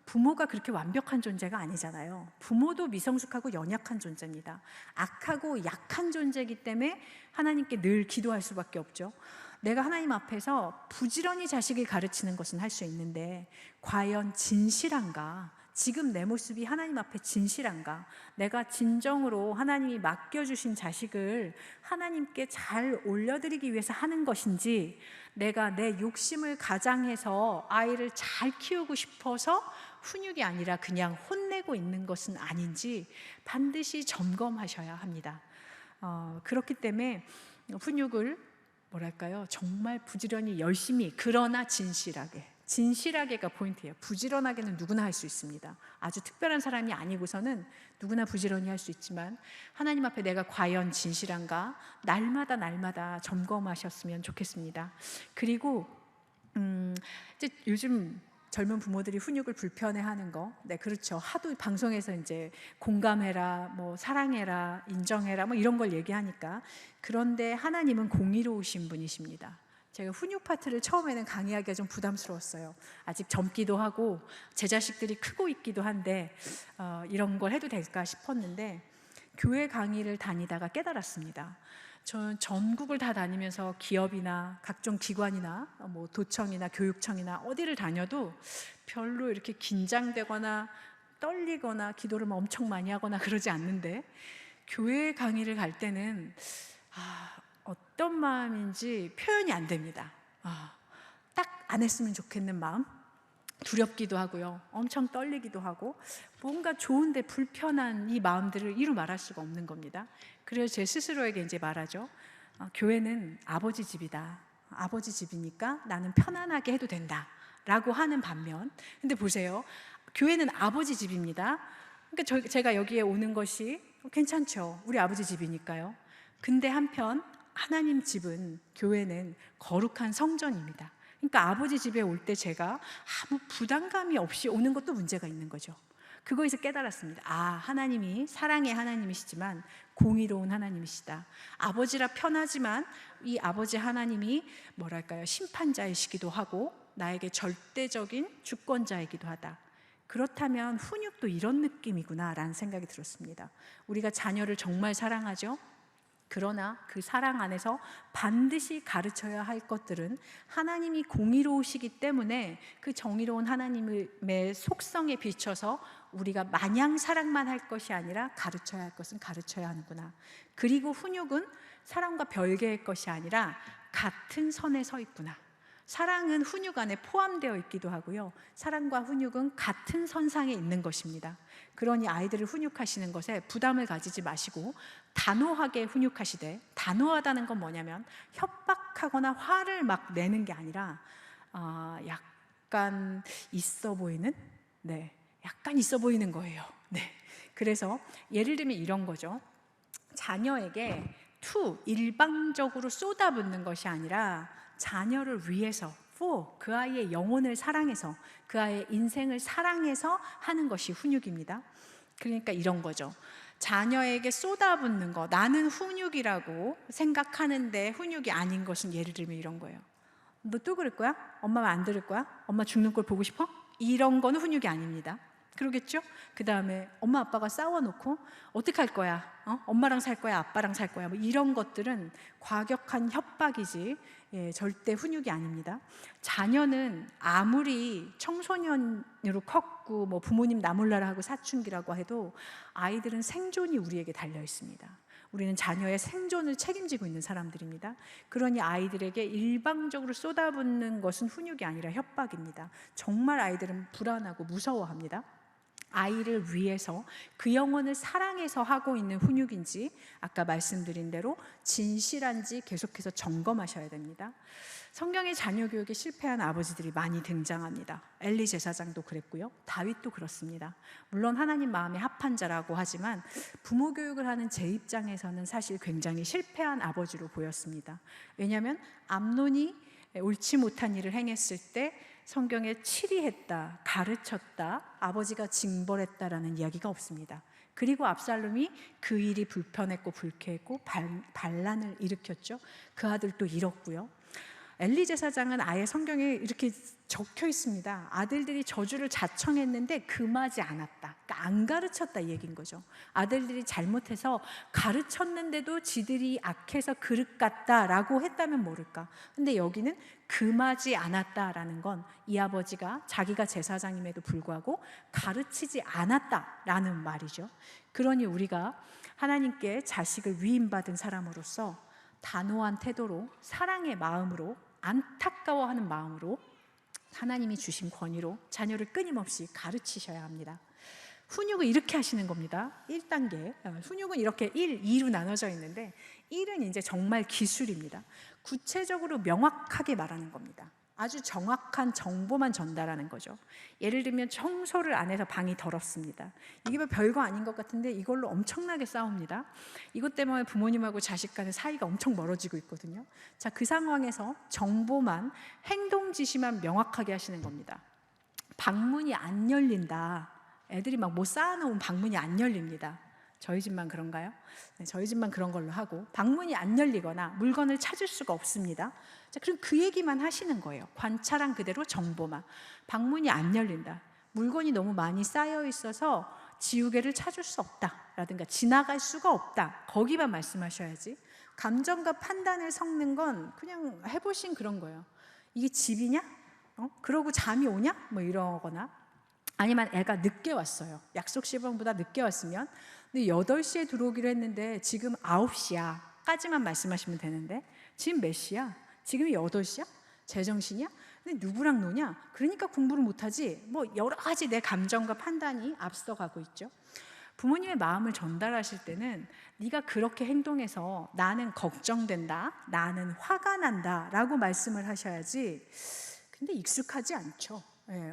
부모가 그렇게 완벽한 존재가 아니잖아요. 부모도 미성숙하고 연약한 존재입니다. 악하고 약한 존재이기 때문에 하나님께 늘 기도할 수밖에 없죠. 내가 하나님 앞에서 부지런히 자식을 가르치는 것은 할 수 있는데 과연 진실한가? 지금 내 모습이 하나님 앞에 진실한가? 내가 진정으로 하나님이 맡겨주신 자식을 하나님께 잘 올려드리기 위해서 하는 것인지, 내가 내 욕심을 가장해서 아이를 잘 키우고 싶어서 훈육이 아니라 그냥 혼내고 있는 것은 아닌지 반드시 점검하셔야 합니다. 그렇기 때문에 훈육을 정말 부지런히 열심히, 그러나 진실하게가 포인트예요. 부지런하게는 누구나 할 수 있습니다. 아주 특별한 사람이 아니고서는 누구나 부지런히 할 수 있지만 하나님 앞에 내가 과연 진실한가 날마다 점검하셨으면 좋겠습니다. 그리고 이제 요즘 젊은 부모들이 훈육을 불편해하는 거, 네, 그렇죠. 하도 방송에서 이제 공감해라, 사랑해라, 인정해라, 이런 걸 얘기하니까. 그런데 하나님은 공의로우신 분이십니다. 제가 훈육 파트를 처음에는 강의하기가 좀 부담스러웠어요. 아직 젊기도 하고 제 자식들이 크고 있기도 한데 이런 걸 해도 될까 싶었는데 교회 강의를 다니다가 깨달았습니다. 저는 전국을 다 다니면서 기업이나 각종 기관이나 도청이나 교육청이나 어디를 다녀도 별로 이렇게 긴장되거나 떨리거나 기도를 엄청 많이 하거나 그러지 않는데, 교회 강의를 갈 때는 어떤 마음인지 표현이 안 됩니다. 딱 안 했으면 좋겠는 마음, 두렵기도 하고요, 엄청 떨리기도 하고, 뭔가 좋은데 불편한 이 마음들을 이루 말할 수가 없는 겁니다. 그래서 제 스스로에게 이제 말하죠. 교회는 아버지 집이다. 아버지 집이니까 나는 편안하게 해도 된다 라고 하는 반면, 근데 보세요, 교회는 아버지 집입니다. 그러니까 제가 여기에 오는 것이 괜찮죠. 우리 아버지 집이니까요. 근데 한편 하나님 집은, 교회는 거룩한 성전입니다. 그러니까 아버지 집에 올 때 제가 아무 부담감이 없이 오는 것도 문제가 있는 거죠. 그거에서 깨달았습니다. 하나님이 사랑의 하나님이시지만 공의로운 하나님이시다. 아버지라 편하지만 이 아버지 하나님이 심판자이시기도 하고 나에게 절대적인 주권자이기도 하다. 그렇다면 훈육도 이런 느낌이구나 라는 생각이 들었습니다. 우리가 자녀를 정말 사랑하죠. 그러나 그 사랑 안에서 반드시 가르쳐야 할 것들은 하나님이 공의로우시기 때문에 그 정의로운 하나님의 속성에 비춰서 우리가 마냥 사랑만 할 것이 아니라 가르쳐야 할 것은 가르쳐야 하는구나. 그리고 훈육은 사랑과 별개의 것이 아니라 같은 선에 서 있구나. 사랑은 훈육 안에 포함되어 있기도 하고요. 사랑과 훈육은 같은 선상에 있는 것입니다. 그러니 아이들을 훈육하시는 것에 부담을 가지지 마시고 단호하게 훈육하시되, 단호하다는 건 뭐냐면 협박하거나 화를 막 내는 게 아니라 약간 있어 보이는, 약간 있어 보이는 거예요. 그래서 예를 들면 이런 거죠. 자녀에게 일방적으로 쏟아붓는 것이 아니라 자녀를 위해서, 그 아이의 영혼을 사랑해서, 그 아이의 인생을 사랑해서 하는 것이 훈육입니다. 그러니까 이런 거죠. 자녀에게 쏟아붓는 거, 나는 훈육이라고 생각하는데 훈육이 아닌 것은 예를 들면 이런 거예요. 너 또 그럴 거야? 엄마 말 안 들을 거야? 엄마 죽는 걸 보고 싶어? 이런 거는 훈육이 아닙니다. 그러겠죠? 그 다음에 엄마 아빠가 싸워놓고 어떻게 할 거야? 엄마랑 살 거야? 아빠랑 살 거야? 뭐 이런 것들은 과격한 협박이지 절대 훈육이 아닙니다. 자녀는 아무리 청소년으로 컸고 뭐 부모님 나 몰라라 하고 사춘기라고 해도 아이들은 생존이 우리에게 달려 있습니다. 우리는 자녀의 생존을 책임지고 있는 사람들입니다. 그러니 아이들에게 일방적으로 쏟아붓는 것은 훈육이 아니라 협박입니다. 정말 아이들은 불안하고 무서워합니다. 아이를 위해서 그 영혼을 사랑해서 하고 있는 훈육인지, 아까 말씀드린 대로 진실한지 계속해서 점검하셔야 됩니다. 성경의 자녀 교육에 실패한 아버지들이 많이 등장합니다. 엘리 제사장도 그랬고요, 다윗도 그렇습니다. 물론 하나님 마음에 합한 자라고 하지만 부모 교육을 하는 제 입장에서는 사실 굉장히 실패한 아버지로 보였습니다. 왜냐하면 암논이 옳지 못한 일을 행했을 때 성경에 치리했다, 가르쳤다, 아버지가 징벌했다라는 이야기가 없습니다. 그리고 압살롬이 그 일이 불편했고 불쾌했고 반란을 일으켰죠. 그 아들도 잃었고요. 엘리 제사장은 아예 성경에 이렇게 적혀 있습니다. 아들들이 저주를 자청했는데 금하지 않았다. 그러니까 안 가르쳤다 이 얘기인 거죠. 아들들이 잘못해서 가르쳤는데도 지들이 악해서 그릇 같다라고 했다면 모를까. 근데 여기는 금하지 않았다라는 건 이 아버지가 자기가 제사장임에도 불구하고 가르치지 않았다라는 말이죠. 그러니 우리가 하나님께 자식을 위임받은 사람으로서 단호한 태도로, 사랑의 마음으로, 안타까워하는 마음으로 하나님이 주신 권위로 자녀를 끊임없이 가르치셔야 합니다. 훈육을 이렇게 하시는 겁니다. 1단계. 훈육은 이렇게 1, 2로 나눠져 있는데 1은 이제 정말 기술입니다. 구체적으로 명확하게 말하는 겁니다. 아주 정확한 정보만 전달하는 거죠. 예를 들면 청소를 안 해서 방이 더럽습니다. 이게 뭐 별거 아닌 것 같은데 이걸로 엄청나게 싸웁니다. 이것 때문에 부모님하고 자식 간의 사이가 엄청 멀어지고 있거든요. 자, 그 상황에서 정보만, 행동 지시만 명확하게 하시는 겁니다. 방문이 안 열린다. 애들이 막 뭐 쌓아놓은 방문이 안 열립니다. 저희 집만 그런가요? 네, 저희 집만 그런 걸로 하고, 방문이 안 열리거나 물건을 찾을 수가 없습니다. 자, 그럼 그 얘기만 하시는 거예요. 관찰한 그대로 정보만. 방문이 안 열린다. 물건이 너무 많이 쌓여 있어서 지우개를 찾을 수 없다. 라든가 지나갈 수가 없다. 거기만 말씀하셔야지. 감정과 판단을 섞는 건 그냥 해보신 그런 거예요. 이게 집이냐? 그러고 잠이 오냐? 뭐 이러거나, 아니면 애가 늦게 왔어요. 약속 시간보다 늦게 왔으면, 근데 8시에 들어오기로 했는데 지금 9시야 까지만 말씀하시면 되는데 지금 몇 시야? 지금이 8시야? 제정신이야? 근데 누구랑 노냐? 그러니까 공부를 못하지. 뭐 여러 가지 내 감정과 판단이 앞서가고 있죠. 부모님의 마음을 전달하실 때는 네가 그렇게 행동해서 나는 걱정된다, 나는 화가 난다 라고 말씀을 하셔야지. 근데 익숙하지 않죠.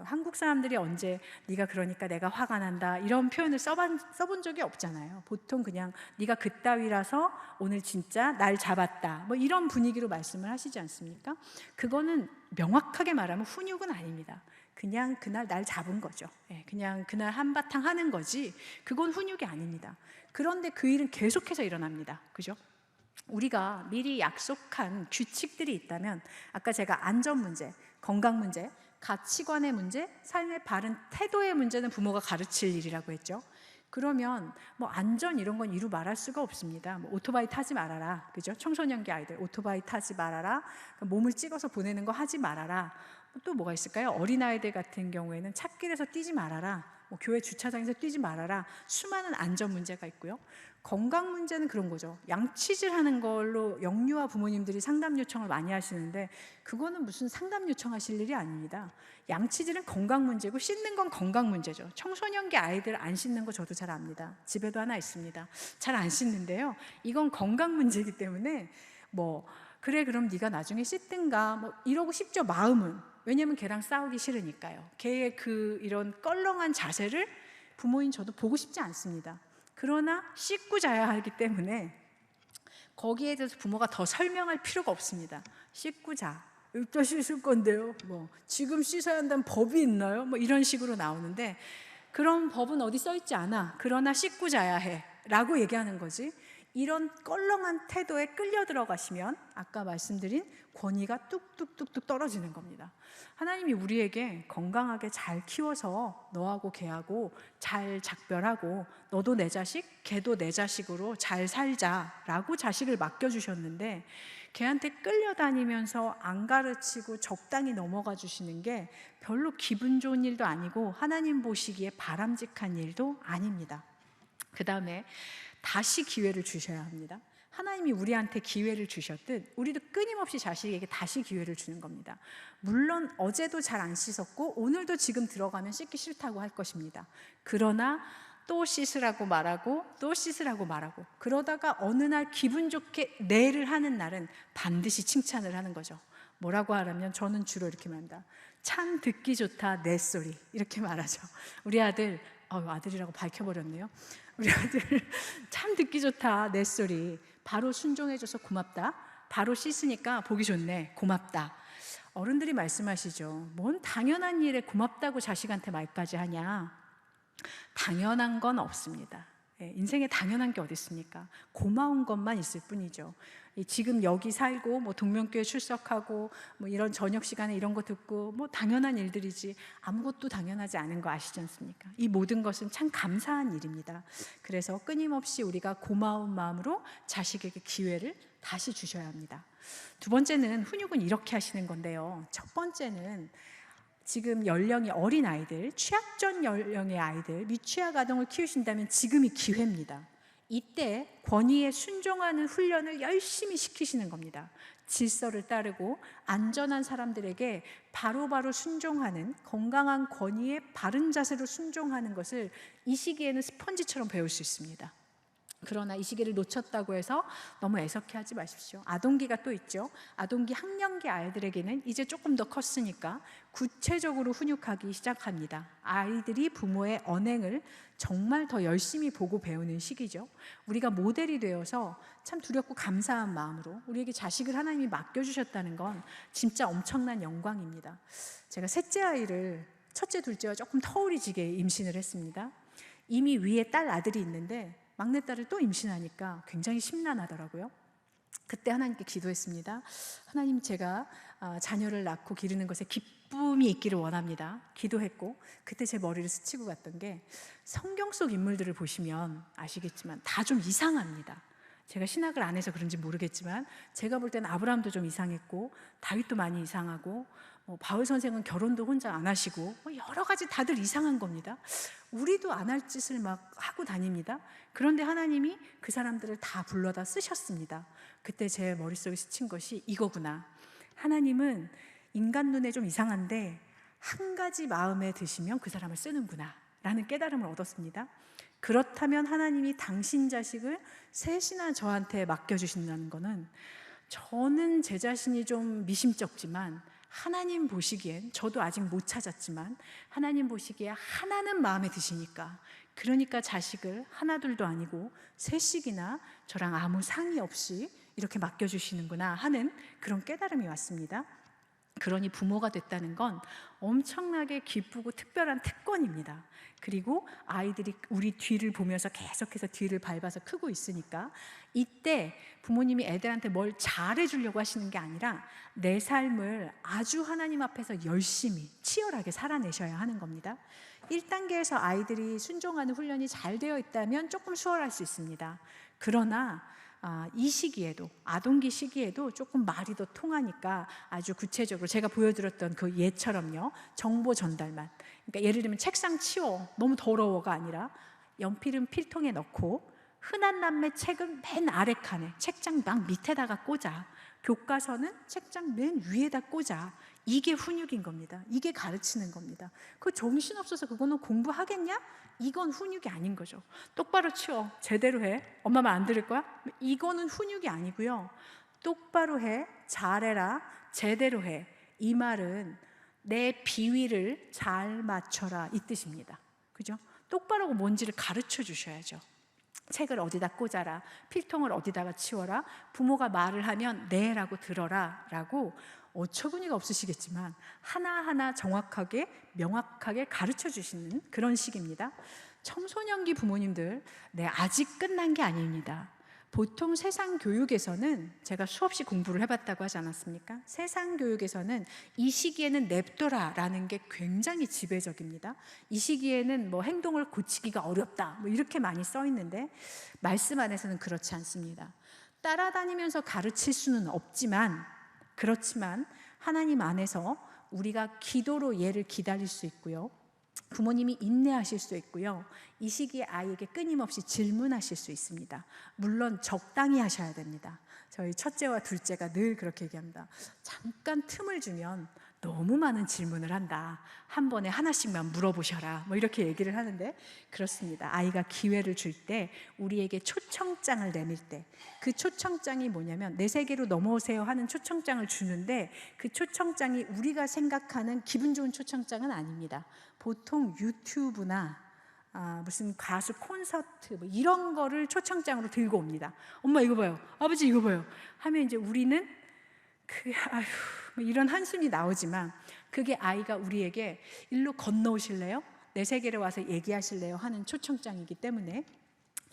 한국 사람들이 언제 네가 그러니까 내가 화가 난다 이런 표현을 써본 적이 없잖아요. 보통 그냥 네가 그따위라서 오늘 진짜 날 잡았다 뭐 이런 분위기로 말씀을 하시지 않습니까? 그거는 명확하게 말하면 훈육은 아닙니다. 그냥 그날 날 잡은 거죠. 그냥 그날 한바탕 하는 거지 그건 훈육이 아닙니다. 그런데 그 일은 계속해서 일어납니다. 그죠? 우리가 미리 약속한 규칙들이 있다면, 아까 제가 안전 문제, 건강 문제, 가치관의 문제, 삶의 바른 태도의 문제는 부모가 가르칠 일이라고 했죠. 그러면 뭐 안전 이런 건 이루 말할 수가 없습니다. 뭐 오토바이 타지 말아라, 그죠? 청소년기 아이들 오토바이 타지 말아라, 몸을 찍어서 보내는 거 하지 말아라. 또 뭐가 있을까요? 어린아이들 같은 경우에는 찾길에서 뛰지 말아라, 뭐 교회 주차장에서 뛰지 말아라. 수많은 안전 문제가 있고요. 건강 문제는 그런 거죠. 양치질 하는 걸로 영유아 부모님들이 상담 요청을 많이 하시는데 그거는 무슨 상담 요청하실 일이 아닙니다. 양치질은 건강 문제고 씻는 건 건강 문제죠. 청소년기 아이들 안 씻는 거 저도 잘 압니다. 집에도 하나 있습니다. 잘 안 씻는데요. 이건 건강 문제이기 때문에 뭐 그래 그럼 네가 나중에 씻든가 뭐 이러고 싶죠, 마음은. 왜냐면 걔랑 싸우기 싫으니까요. 걔의 그 이런 껄렁한 자세를 부모인 저도 보고 싶지 않습니다. 그러나 씻고 자야 하기 때문에 거기에 대해서 부모가 더 설명할 필요가 없습니다. 씻고 자. 이따 씻을 건데요. 뭐 지금 씻어야 한다는 법이 있나요? 뭐 이런 식으로 나오는데 그런 법은 어디 써 있지 않아. 그러나 씻고 자야 해. 라고 얘기하는 거지. 이런 껄렁한 태도에 끌려 들어가시면 아까 말씀드린 권위가 뚝뚝뚝뚝 떨어지는 겁니다. 하나님이 우리에게 건강하게 잘 키워서 너하고 걔하고 잘 작별하고 너도 내 자식, 걔도 내 자식으로 잘 살자라고 자식을 맡겨주셨는데 걔한테 끌려다니면서 안 가르치고 적당히 넘어가 주시는 게 별로 기분 좋은 일도 아니고 하나님 보시기에 바람직한 일도 아닙니다. 그 다음에 다시 기회를 주셔야 합니다. 하나님이 우리한테 기회를 주셨듯 우리도 끊임없이 자식에게 다시 기회를 주는 겁니다. 물론 어제도 잘 안 씻었고 오늘도 지금 들어가면 씻기 싫다고 할 것입니다. 그러나 또 씻으라고 말하고 또 씻으라고 말하고 그러다가 어느 날 기분 좋게 내를 하는 날은 반드시 칭찬을 하는 거죠. 뭐라고 하라면 저는 주로 이렇게 말합니다. 참 듣기 좋다 내 소리 이렇게 말하죠. 우리 아들 아들이라고 밝혀버렸네요. 우리 아들 참 듣기 좋다 내 소리 바로 순종해줘서 고맙다. 바로 씻으니까 보기 좋네 고맙다. 어른들이 말씀하시죠. 뭔 당연한 일에 고맙다고 자식한테 말까지 하냐. 당연한 건 없습니다. 인생에 당연한 게 어디 있습니까? 고마운 것만 있을 뿐이죠. 지금 여기 살고 뭐 동명교회 출석하고 뭐 이런 저녁 시간에 이런 거 듣고 뭐 당연한 일들이지 아무것도 당연하지 않은 거 아시지 않습니까? 이 모든 것은 참 감사한 일입니다. 그래서 끊임없이 우리가 고마운 마음으로 자식에게 기회를 다시 주셔야 합니다. 두 번째는 훈육은 이렇게 하시는 건데요. 첫 번째는 지금 연령이 어린 아이들, 취약전 연령의 아이들, 미취학 아동을 키우신다면 지금이 기회입니다. 이때 권위에 순종하는 훈련을 열심히 시키시는 겁니다. 질서를 따르고 안전한 사람들에게 바로바로 순종하는 건강한 권위에 바른 자세로 순종하는 것을 이 시기에는 스펀지처럼 배울 수 있습니다. 그러나 이 시기를 놓쳤다고 해서 너무 애석해하지 마십시오. 아동기가 또 있죠. 아동기 학년기 아이들에게는 이제 조금 더 컸으니까 구체적으로 훈육하기 시작합니다. 아이들이 부모의 언행을 정말 더 열심히 보고 배우는 시기죠. 우리가 모델이 되어서 참 두렵고 감사한 마음으로 우리에게 자식을 하나님이 맡겨주셨다는 건 진짜 엄청난 영광입니다. 제가 셋째 아이를 첫째, 둘째와 조금 터울이 지게 임신을 했습니다. 이미 위에 딸 아들이 있는데 막내딸을 또 임신하니까 굉장히 심란하더라고요. 그때 하나님께 기도했습니다. 하나님 제가 자녀를 낳고 기르는 것에 기쁨이 있기를 원합니다. 기도했고 그때 제 머리를 스치고 갔던 게 성경 속 인물들을 보시면 아시겠지만 다 좀 이상합니다. 제가 신학을 안 해서 그런지 모르겠지만 제가 볼 때는 아브라함도 좀 이상했고 다윗도 많이 이상하고 바울 선생은 결혼도 혼자 안 하시고 여러 가지 다들 이상한 겁니다. 우리도 안 할 짓을 막 하고 다닙니다. 그런데 하나님이 그 사람들을 다 불러다 쓰셨습니다. 그때 제 머릿속에 스친 것이 이거구나. 하나님은 인간 눈에 좀 이상한데 한 가지 마음에 드시면 그 사람을 쓰는구나 라는 깨달음을 얻었습니다. 그렇다면 하나님이 당신 자식을 셋이나 저한테 맡겨주신다는 것은 저는 제 자신이 좀 미심쩍지만 하나님 보시기엔 저도 아직 못 찾았지만 하나님 보시기에 하나는 마음에 드시니까 그러니까 자식을 하나둘도 아니고 셋씩이나 저랑 아무 상의 없이 이렇게 맡겨주시는구나 하는 그런 깨달음이 왔습니다. 그러니 부모가 됐다는 건 엄청나게 기쁘고 특별한 특권입니다. 그리고 아이들이 우리 뒤를 보면서 계속해서 뒤를 밟아서 크고 있으니까 이때 부모님이 애들한테 뭘 잘해주려고 하시는 게 아니라 내 삶을 아주 하나님 앞에서 열심히 치열하게 살아내셔야 하는 겁니다. 1단계에서 아이들이 순종하는 훈련이 잘 되어 있다면 조금 수월할 수 있습니다. 그러나 이 시기에도 아동기 시기에도 조금 말이 더 통하니까 아주 구체적으로 제가 보여드렸던 그 예처럼요 정보 전달만 그러니까 예를 들면 책상 치워 너무 더러워가 아니라 연필은 필통에 넣고 흔한 남매 책은 맨 아래 칸에, 책장 막 밑에다가 꽂아. 교과서는 책장 맨 위에다 꽂아. 이게 훈육인 겁니다. 이게 가르치는 겁니다. 그 정신없어서 그거는 공부하겠냐? 이건 훈육이 아닌 거죠. 똑바로 치워. 제대로 해. 엄마 말 안 들을 거야? 이거는 훈육이 아니고요. 똑바로 해. 잘해라. 제대로 해. 이 말은 내 비위를 잘 맞춰라, 이 뜻입니다. 그죠? 똑바로 뭔지를 가르쳐 주셔야죠. 책을 어디다 꽂아라, 필통을 어디다가 치워라, 부모가 말을 하면 네 라고 들어라 라고 어처구니가 없으시겠지만 하나하나 정확하게 명확하게 가르쳐 주시는 그런 식입니다. 청소년기 부모님들, 네, 아직 끝난 게 아닙니다. 보통 세상 교육에서는, 제가 수없이 공부를 해봤다고 하지 않았습니까? 세상 교육에서는 이 시기에는 냅둬라 라는 게 굉장히 지배적입니다. 이 시기에는 뭐 행동을 고치기가 어렵다, 뭐 이렇게 많이 써 있는데, 말씀 안에서는 그렇지 않습니다. 따라다니면서 가르칠 수는 없지만, 그렇지만 하나님 안에서 우리가 기도로 얘를 기다릴 수 있고요, 부모님이 인내하실 수 있고요, 이 시기에 아이에게 끊임없이 질문하실 수 있습니다. 물론 적당히 하셔야 됩니다. 저희 첫째와 둘째가 늘 그렇게 얘기합니다. 잠깐 틈을 주면 너무 많은 질문을 한다. 한 번에 하나씩만 물어보셔라. 뭐 이렇게 얘기를 하는데, 그렇습니다. 아이가 기회를 줄 때, 우리에게 초청장을 내밀 때, 그 초청장이 뭐냐면 내 세계로 넘어오세요 하는 초청장을 주는데, 그 초청장이 우리가 생각하는 기분 좋은 초청장은 아닙니다. 보통 유튜브나 무슨 가수 콘서트 뭐 이런 거를 초청장으로 들고 옵니다. 엄마 이거 봐요, 아버지 이거 봐요 하면 이제 우리는 아휴 뭐 이런 한숨이 나오지만, 그게 아이가 우리에게 일로 건너오실래요? 내 세계로 와서 얘기하실래요? 하는 초청장이기 때문에,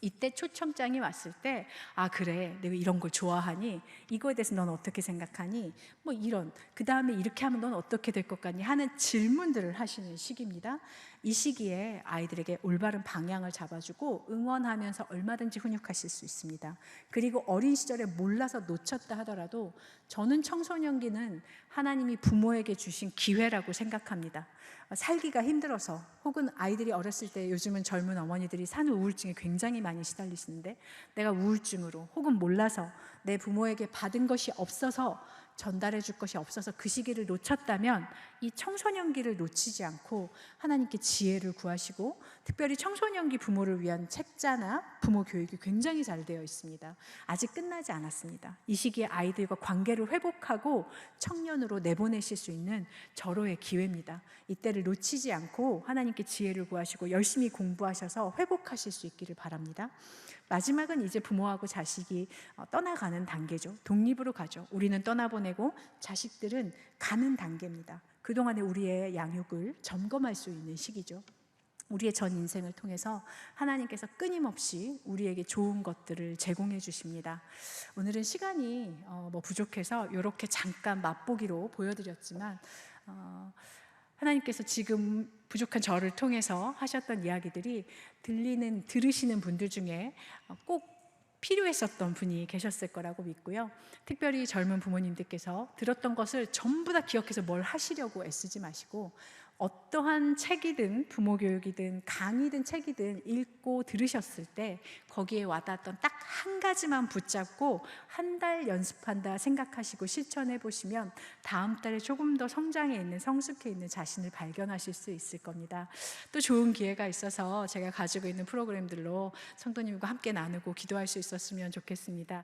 이때 초청장이 왔을 때, 아 그래, 내가 이런 걸 좋아하니, 이거에 대해서 넌 어떻게 생각하니, 뭐 이런, 그 다음에 이렇게 하면 넌 어떻게 될 것 같니 하는 질문들을 하시는 시기입니다. 이 시기에 아이들에게 올바른 방향을 잡아주고 응원하면서 얼마든지 훈육하실 수 있습니다. 그리고 어린 시절에 몰라서 놓쳤다 하더라도, 저는 청소년기는 하나님이 부모에게 주신 기회라고 생각합니다. 살기가 힘들어서, 혹은 아이들이 어렸을 때, 요즘은 젊은 어머니들이 산후 우울증에 굉장히 많이 시달리시는데, 내가 우울증으로 혹은 몰라서 내 부모에게 받은 것이 없어서, 전달해 줄 것이 없어서 그 시기를 놓쳤다면, 이 청소년기를 놓치지 않고 하나님께 지혜를 구하시고, 특별히 청소년기 부모를 위한 책자나 부모 교육이 굉장히 잘 되어 있습니다. 아직 끝나지 않았습니다. 이 시기에 아이들과 관계를 회복하고 청년으로 내보내실 수 있는 절호의 기회입니다. 이때를 놓치지 않고 하나님께 지혜를 구하시고 열심히 공부하셔서 회복하실 수 있기를 바랍니다. 마지막은 이제 부모하고 자식이 떠나가는 단계죠. 독립으로 가죠. 우리는 떠나보내고 자식들은 가는 단계입니다. 그동안에 우리의 양육을 점검할 수 있는 시기죠. 우리의 전 인생을 통해서 하나님께서 끊임없이 우리에게 좋은 것들을 제공해 주십니다. 오늘은 시간이 부족해서 이렇게 잠깐 맛보기로 보여드렸지만, 하나님께서 지금 부족한 저를 통해서 하셨던 이야기들이 들으시는 분들 중에 꼭 필요했었던 분이 계셨을 거라고 믿고요. 특별히 젊은 부모님들께서 들었던 것을 전부 다 기억해서 뭘 하시려고 애쓰지 마시고, 어떠한 책이든 부모 교육이든 강의든 책이든 읽고 들으셨을 때 거기에 와닿았던 딱 한 가지만 붙잡고 한 달 연습한다 생각하시고 실천해 보시면 다음 달에 조금 더 성장해 있는, 성숙해 있는 자신을 발견하실 수 있을 겁니다. 또 좋은 기회가 있어서 제가 가지고 있는 프로그램들로 성도님과 함께 나누고 기도할 수 있었으면 좋겠습니다.